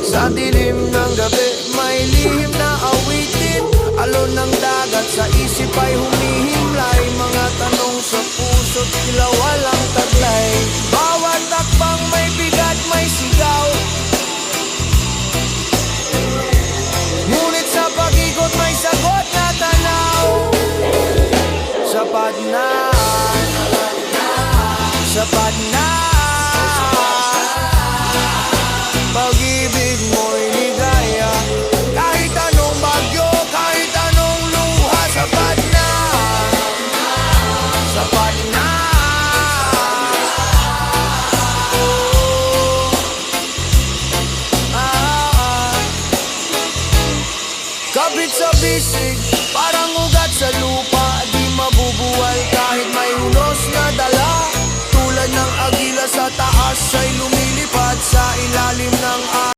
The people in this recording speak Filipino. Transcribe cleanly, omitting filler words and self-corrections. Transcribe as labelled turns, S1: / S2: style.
S1: Sa dilim ng gabi, may lihim na awitin. Alon ng dagat, sa isip ay humihimlay. Mga tanong sa puso't tila walang taglay. Bawat takbang may bigat, may sigaw. Ngunit sa pag-ikot may sagot na tanaw. Sapat na, sapat na. Pag-ibig mo'y ligaya. Kahit anong bagyo, kahit anong luha. Sapat na, sapat na. Kapit sa bisig, parang ugat sa lupa. Di mabubuwal kahit may unos na dala. Tulad ng agila sa taas ay lumilipad sa ilalim ng